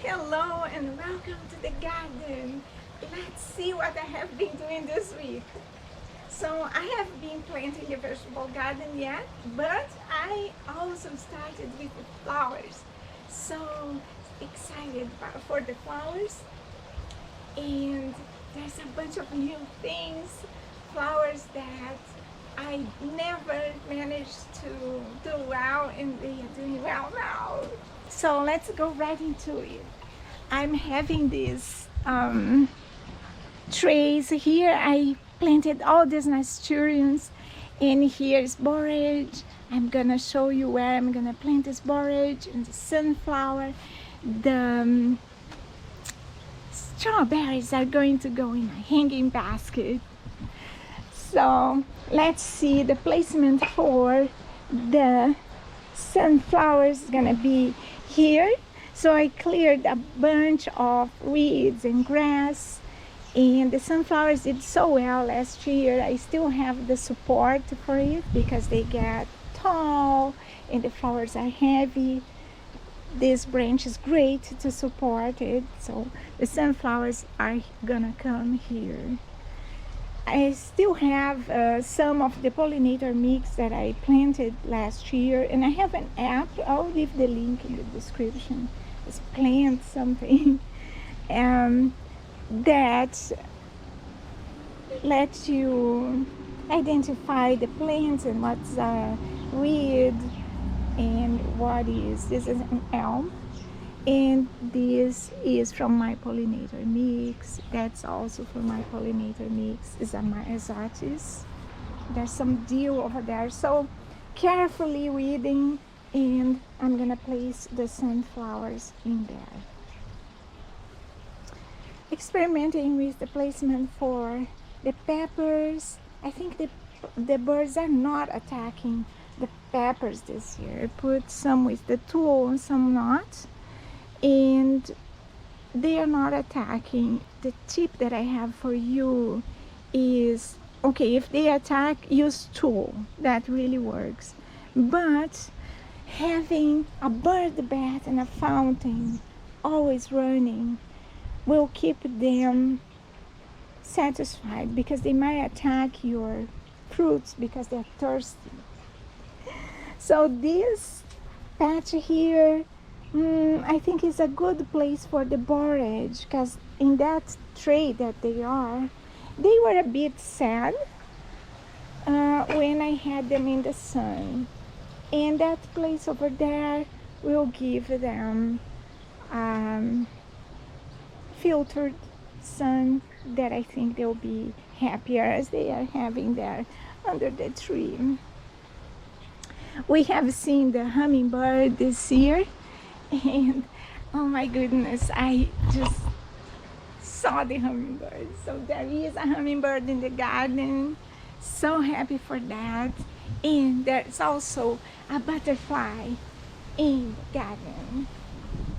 Hello and welcome to the garden. Let's see what I have been doing this week. So I have been planting the vegetable garden yet, but I also started with the flowers. So excited for the flowers, and there's a bunch of new things, flowers that I never managed to do well, and they are doing well now. So let's go right into it. I'm having these trays here. I planted all these nasturtiums, and here's borage. I'm gonna show you where I'm gonna plant this borage and the sunflower. The strawberries are going to go in a hanging basket. So let's see, the placement for the sunflowers is gonna be here. So I cleared a bunch of weeds and grass, and the sunflowers did so well last year. I still have the support for it because they get tall and the flowers are heavy. This branch is great to support it, so the sunflowers are gonna come here. I still have some of the pollinator mix that I planted last year, and I have an app. I'll leave the link in the description. It's plant something that lets you identify the plants and what's weed and what is. This is an elm, and this is from my pollinator mix. That's also from my pollinator mix. Is my exotis. There's some dew over there, so carefully weeding, and I'm gonna place the sunflowers in there. Experimenting with the placement for the peppers. I think the birds are not attacking the peppers this year. I put some with the tool and some not, and they are not attacking. The tip that I have for you is, okay, if they attack, use tool. That really works. But having a bird bath and a fountain always running will keep them satisfied, because they might attack your fruits because they're thirsty. So this patch here, I think is a good place for the borage, because in that tray that they were a bit sad when I had them in the sun, and that place over there will give them filtered sun that I think they'll be happier as they are having there under the tree. We have seen the hummingbird this year, and oh my goodness, I just saw the hummingbird. So there is a hummingbird in the garden. So happy for that. And there's also a butterfly in the garden.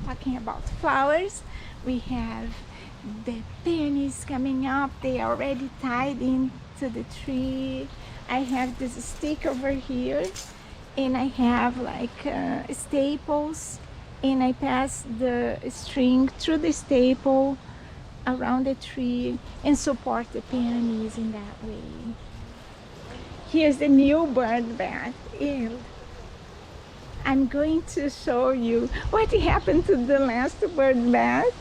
Talking about flowers, we have the peonies coming up. They are already tied into the tree. I have this stick over here, and I have like staples, and I pass the string through the staple around the tree and support the peonies in that way. Here's the new bird bath, and I'm going to show you what happened to the last bird bath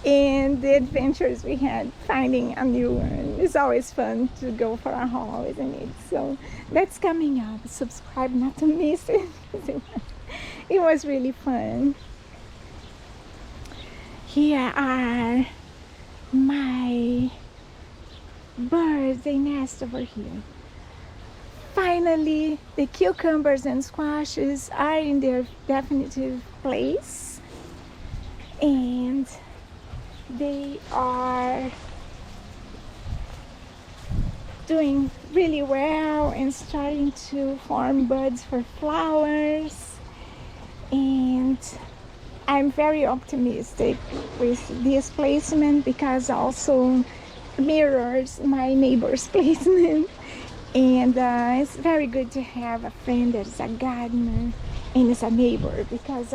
and the adventures we had finding a new one. It's always fun to go for a haul, isn't it? So that's coming up. Subscribe not to miss it. It was really fun. Here are my birds. They nest over here. Finally, the cucumbers and squashes are in their definitive place, and they are doing really well and starting to form buds for flowers. And I'm very optimistic with this placement because also mirrors my neighbor's placement. And it's very good to have a friend that is a gardener and is a neighbor, because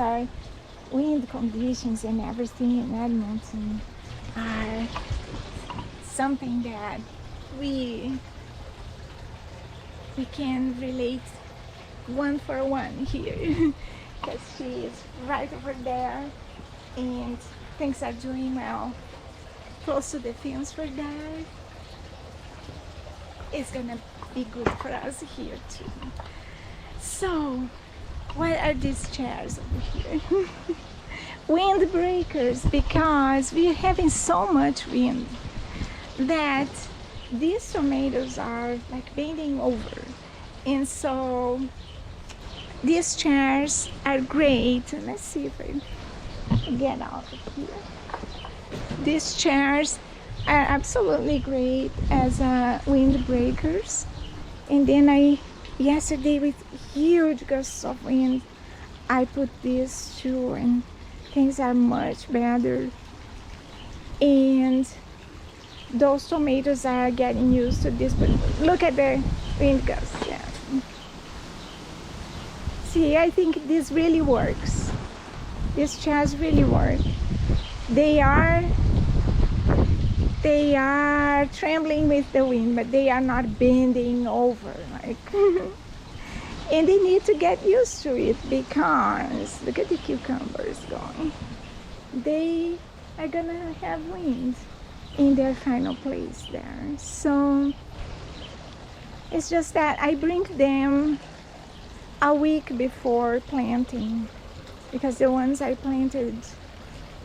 wind conditions and everything in Edmonton are something that we can relate one for one here because she is right over there and things are doing well close to the fence for that. It's gonna be good for us here too. So what are these chairs over here? Windbreakers, because we're having so much wind that these tomatoes are like bending over, and so these chairs are great. Let's see if I get out of here. These chairs are absolutely great as windbreakers. And then yesterday with huge gusts of wind, I put these too, and things are much better. And those tomatoes are getting used to this, but look at the wind gusts. Yeah. See, I think this really works. These chairs really work. They are trembling with the wind, but they are not bending over like and they need to get used to it because look at the cucumbers going. They are gonna have wind in their final place there. So it's just that I bring them a week before planting, because the ones I planted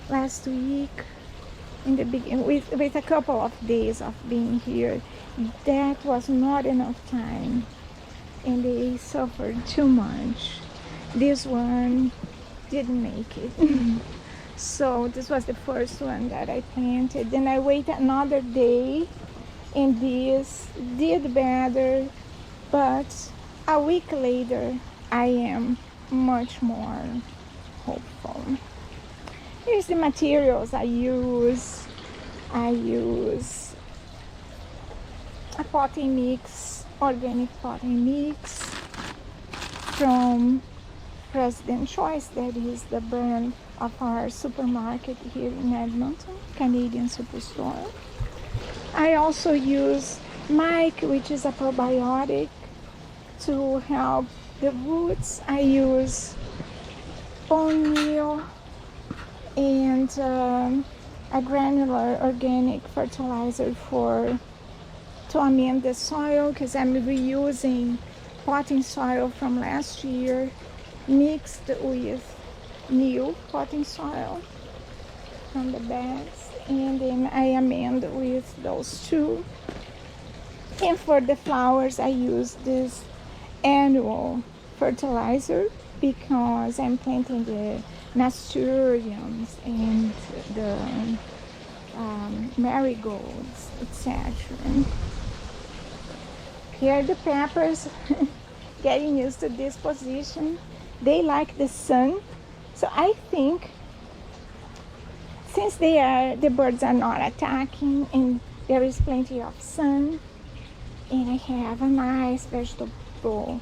last week in the beginning with a couple of days of being here, that was not enough time and they suffered too much. This one didn't make it. So this was the first one that I planted. Then I waited another day and this did better, but a week later I am much more hopeful. Here's the materials I use. I use a potting mix, organic potting mix from President Choice. That is the brand of our supermarket here in Edmonton, Canadian Superstore. I also use Mike, which is a probiotic to help the roots. I use bone meal and a granular organic fertilizer to amend the soil, because I'm reusing potting soil from last year mixed with new potting soil from the bags, and then I amend with those two. And for the flowers I use this annual fertilizer because I'm planting the nasturtiums and the marigolds, etc. Here are the peppers getting used to this position. They like the sun, so I think since the birds are not attacking and there is plenty of sun, and I have a nice vegetable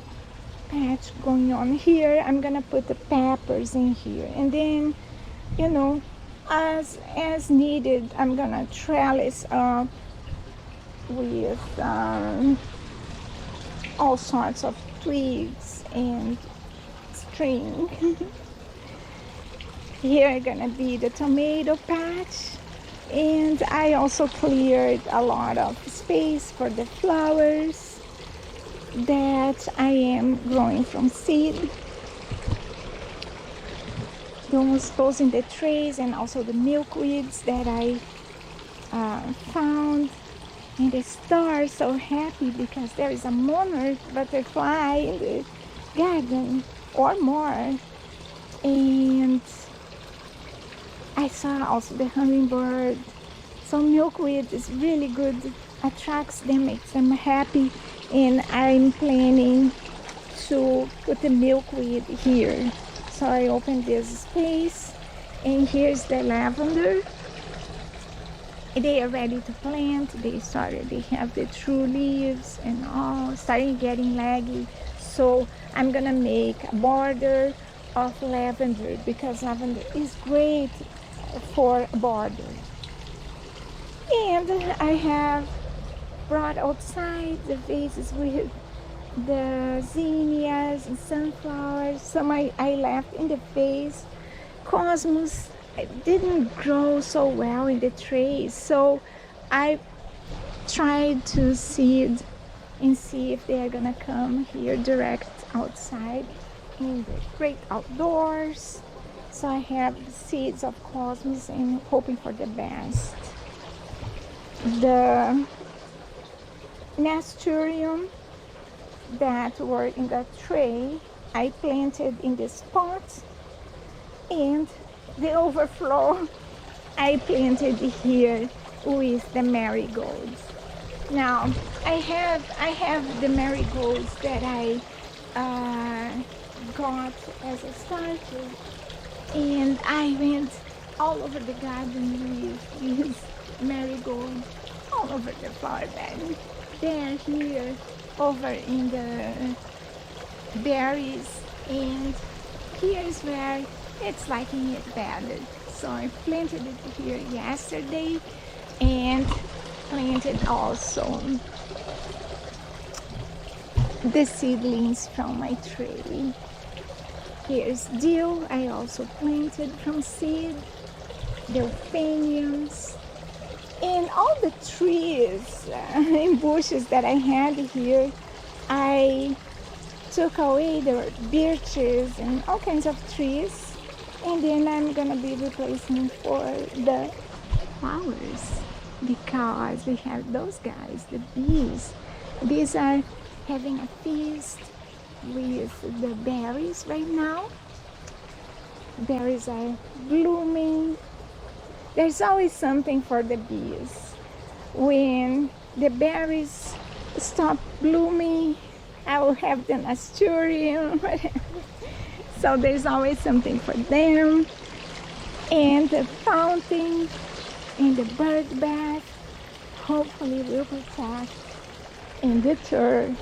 patch going on here, I'm gonna put the peppers in here, and then as needed I'm gonna trellis up with all sorts of twigs and string. Here are gonna be the tomato patch, and I also cleared a lot of space for the flowers that I am growing from seed. Those in the trays, and also the milkweeds that I found. And the star is so happy because there is a monarch butterfly in the garden or more. And I saw also the hummingbird. So milkweed is really good, attracts them, makes them happy. And I'm planning to put the milkweed here. So I opened this space, and here's the lavender. They are ready to plant. They have the true leaves and all, starting getting leggy. So I'm gonna make a border of lavender because lavender is great for border. And I have brought outside the vases with the zinnias and sunflowers. Some I left in the vase. Cosmos didn't grow so well in the trays, so I tried to seed and see if they are gonna come here direct outside in the great outdoors. So I have seeds of cosmos and hoping for the best. The nasturtium that were in the tray I planted in this pot, and the overflow I planted here with the marigolds. Now I have the marigolds that I got as a starter, and I went all over the garden with these marigolds all over the flower bed. They're here over in the berries, and here's where it's liking it better. So I planted it here yesterday and planted also the seedlings from my tree. Here's dill, I also planted from seed, the euphaniums, and all the trees and bushes that I had here. I took away the birches and all kinds of trees, and then I'm gonna be replacing for the flowers because we have those guys, the bees. Bees are having a feast with the berries right now. Berries are blooming. There's always something for the bees. When the berries stop blooming, I will have the nasturtium. So there's always something for them. And the fountain and the bird bath hopefully will protect and deter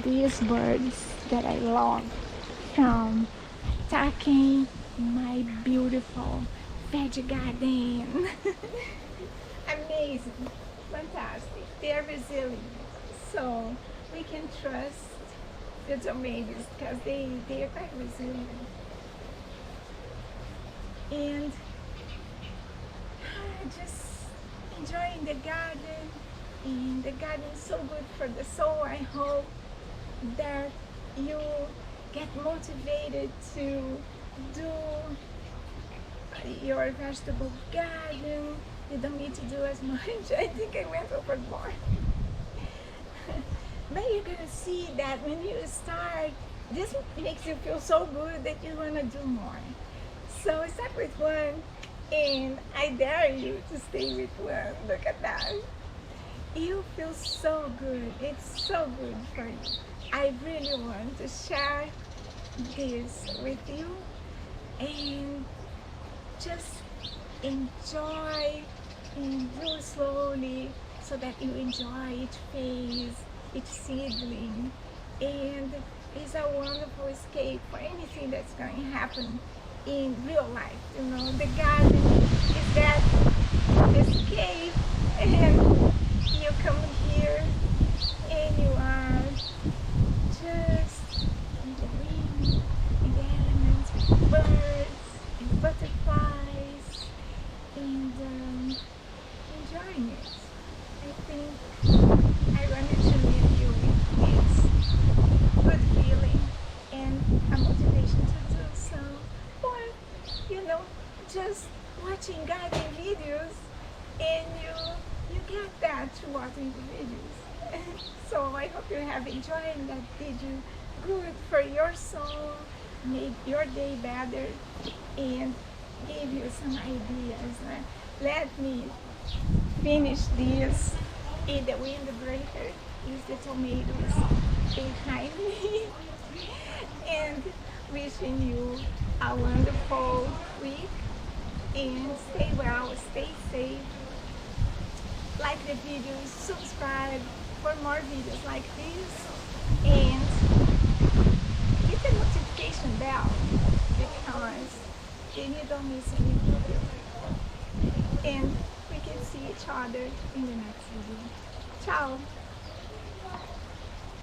these birds that I love from attacking my beautiful veggie garden. Amazing, fantastic. They're resilient, so we can trust the tomatoes because they are quite resilient. And just enjoying the garden, and the garden is so good for the soul. I hope that you get motivated to do your vegetable garden. You don't need to do as much. I think I went overboard. But you're gonna see that when you start, this makes you feel so good that you wanna do more. So start with one, and I dare you to stay with one. Look at that. You feel so good. It's so good for you. I really want to share this with you, and just enjoy and do slowly so that you enjoy each phase, each seedling, and it's a wonderful escape for anything that's going to happen in real life. You know, the garden is that escape, and you come here and you are just in the wind, in the elements, with birds and butterflies, and enjoying it. I think I wanted to leave you with this good feeling and a motivation to do so. Or, you know, just watching gardening videos, and you get that through watching the videos. So I hope you have enjoyed, and that did you good for your soul, made your day better, and gave you some ideas. Let me finish this in the windbreaker. Use the tomatoes behind me. And wishing you a wonderful week, and stay well, stay safe. Like the videos, subscribe for more videos like this, and hit the notification notification bell because then you don't miss any video. And we can see each other in the next video. Ciao!